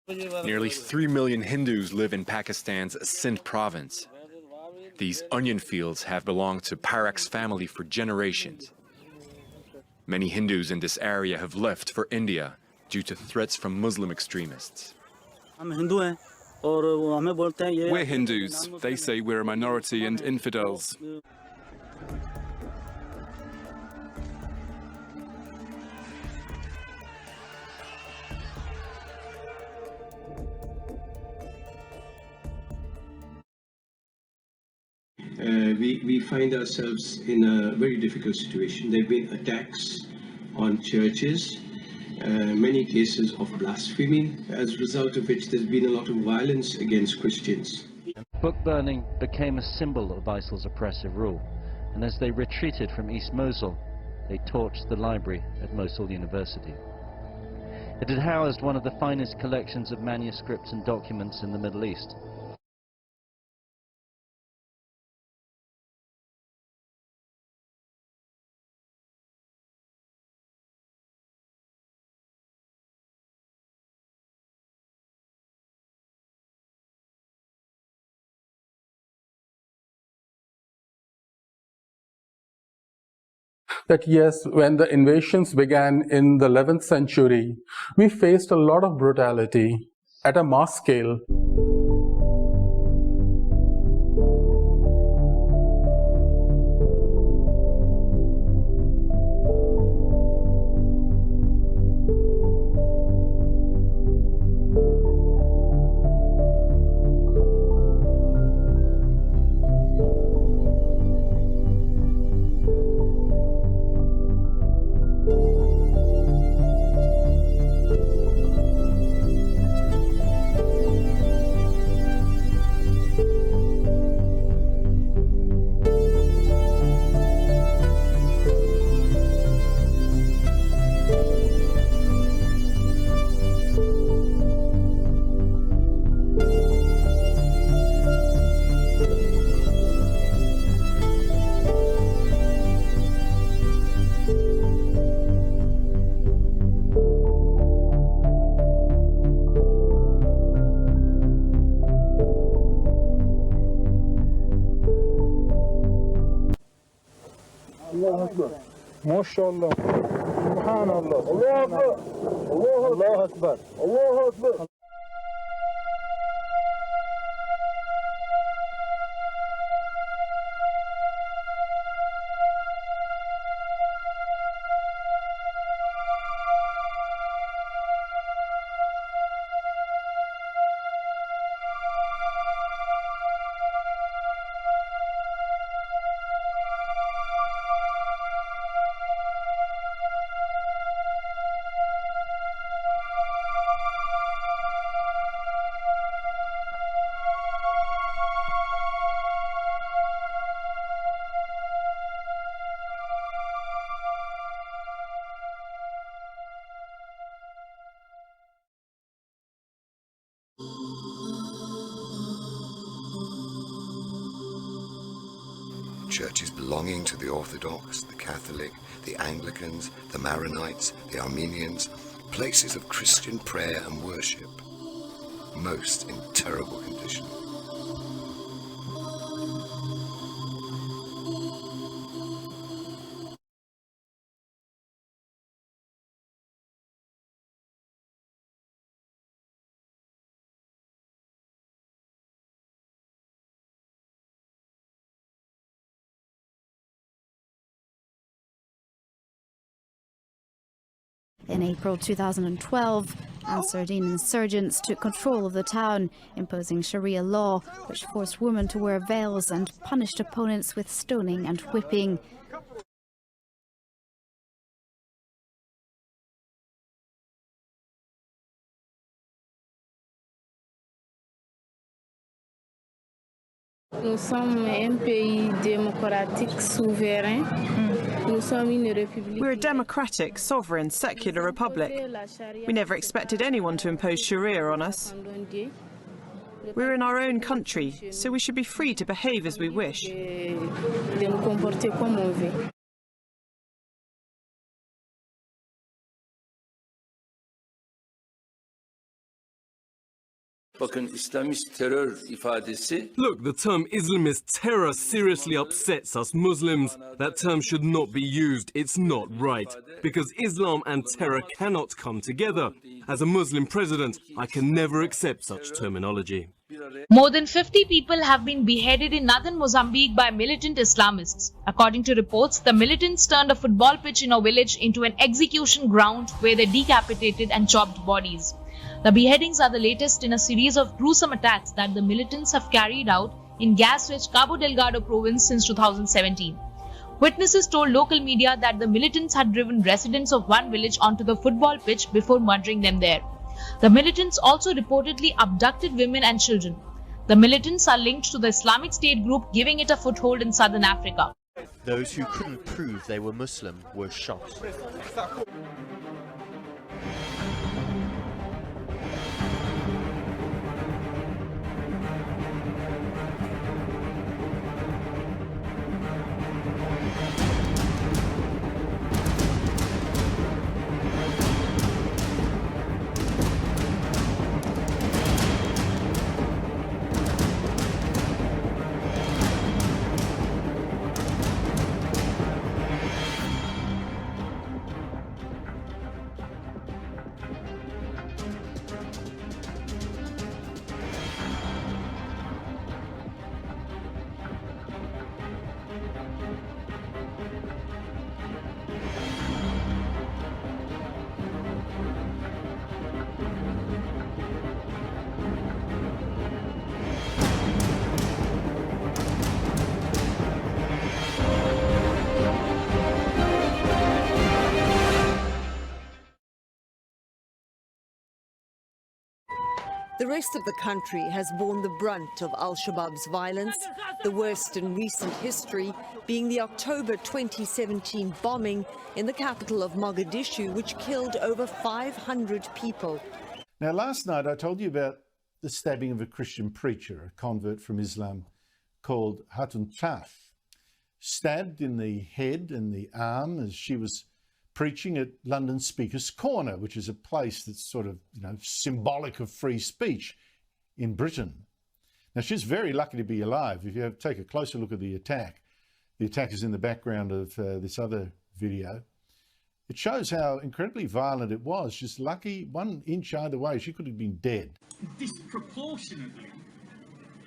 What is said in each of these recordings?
Nearly 3 million Hindus live in Pakistan's Sindh province. These onion fields have belonged to Parek's family for generations. Many Hindus in this area have left for India due to threats from Muslim extremists. We're Hindus. They say we're a minority and infidels. We find ourselves in a very difficult situation. There have been attacks on churches, many cases of blasphemy, as a result of which there's been a lot of violence against Christians. Book burning became a symbol of ISIL's oppressive rule, and as they retreated from East Mosul, they torched the library at Mosul University. It had housed one of the finest collections of manuscripts and documents in the Middle East. That yes, when the invasions began in the 11th century, we faced a lot of brutality at a mass scale. MashaAllah. Subhanallah. Allahu Akbar. Allahu Akbar. Churches belonging to the Orthodox, the Catholic, the Anglicans, the Maronites, the Armenians, places of Christian prayer and worship, most in terrible condition. In April 2012, Ansar-Din insurgents took control of the town, imposing Sharia law, which forced women to wear veils and punished opponents with stoning and whipping. Nous sommes un pays démocratique souverain. We're a democratic, sovereign, secular republic. We never expected anyone to impose Sharia on us. We're in our own country, so we should be free to behave as we wish. Bakın İslamist terör ifadesi. Look, the term Islamist terror seriously upsets us Muslims. That term should not be used. It's not right. Because Islam and terror cannot come together. As a Muslim president, I can never accept such terminology. More than 50 people have been beheaded in northern Mozambique by militant Islamists. According to reports, the militants turned a football pitch in a village into an execution ground where they decapitated and chopped bodies. The beheadings are the latest in a series of gruesome attacks that the militants have carried out in gas-rich Cabo Delgado province since 2017. Witnesses told local media that the militants had driven residents of one village onto the football pitch before murdering them there. The militants also reportedly abducted women and children. The militants are linked to the Islamic State group, giving it a foothold in southern Africa. Those who couldn't prove they were Muslim were shot. The rest of the country has borne the brunt of Al-Shabaab's violence, the worst in recent history being the October 2017 bombing in the capital of Mogadishu, which killed over 500 people. Now, last night I told you about the stabbing of a Christian preacher, a convert from Islam, called Hatun Tash, stabbed in the head and the arm as she was preaching at London Speaker's Corner, which is a place that's sort of, symbolic of free speech in Britain. Now, she's very lucky to be alive. If you take a closer look at the attack is in the background of this other video. It shows how incredibly violent it was. She's lucky 1 inch either way, she could have been dead. Disproportionately,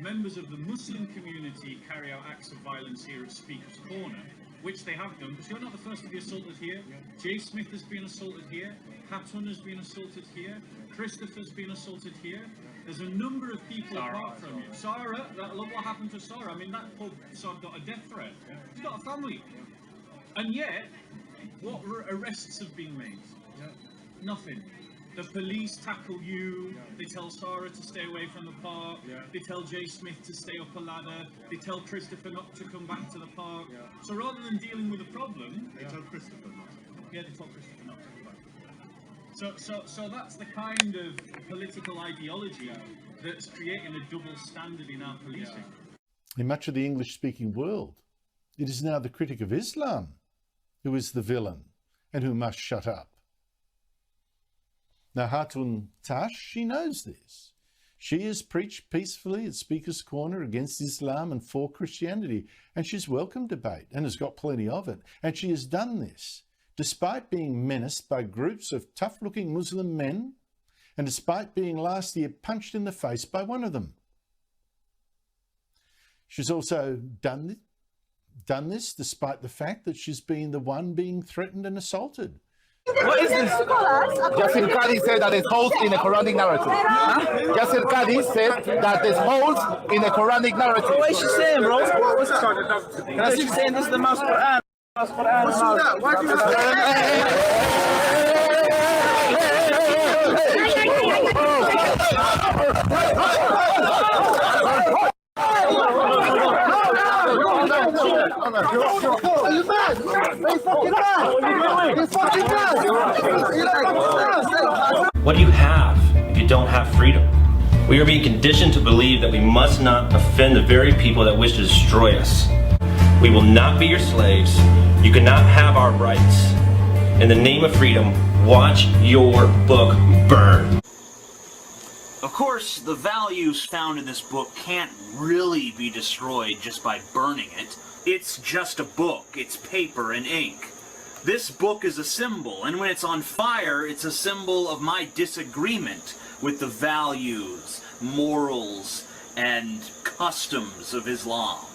members of the Muslim community carry out acts of violence here at Speaker's Corner, which they have done, because you're not the first to be assaulted here. Jay Smith has been assaulted here, Hatun has been assaulted here, Christopher's been assaulted here. There's a number of people apart from you. Sarah, look what happened to Sarah. I mean, that poor son got a death threat. He's got a family. And yet, what arrests have been made? Nothing. The police tackle you, they tell Sarah to stay away from the park, they tell Jay Smith to stay up a ladder, they tell Christopher not to come back to the park. So rather than dealing with the problem, they tell Christopher not to come back. Yeah, they tell Christopher not to come back. So that's the kind of political ideology that's creating a double standard in our policing. In much of the English-speaking world, it is now the critic of Islam who is the villain and who must shut up. Now, Hatun Tash, she knows this. She has preached peacefully at Speaker's Corner against Islam and for Christianity, and she's welcomed debate and has got plenty of it. And she has done this despite being menaced by groups of tough-looking Muslim men and despite being last year punched in the face by one of them. She's also done this despite the fact that she's been the one being threatened and assaulted. What is this? Yasir Qadhi said that there's holes in the Quranic narrative. Yasir Qadhi said that there's holes in the Quranic narrative. What is she saying, bro? What's that? Can I see saying this is the Mouse Quran? What's that? Why do What do you have if you don't have freedom? We are being conditioned to believe that we must not offend the very people that wish to destroy us. We will not be your slaves. You cannot have our rights. In the name of freedom, watch your book burn. A Of course, the values found in this book can't really be destroyed just by burning it. It's just a book. It's paper and ink. This book is a symbol, and when it's on fire, it's a symbol of my disagreement with the values, morals, and customs of Islam.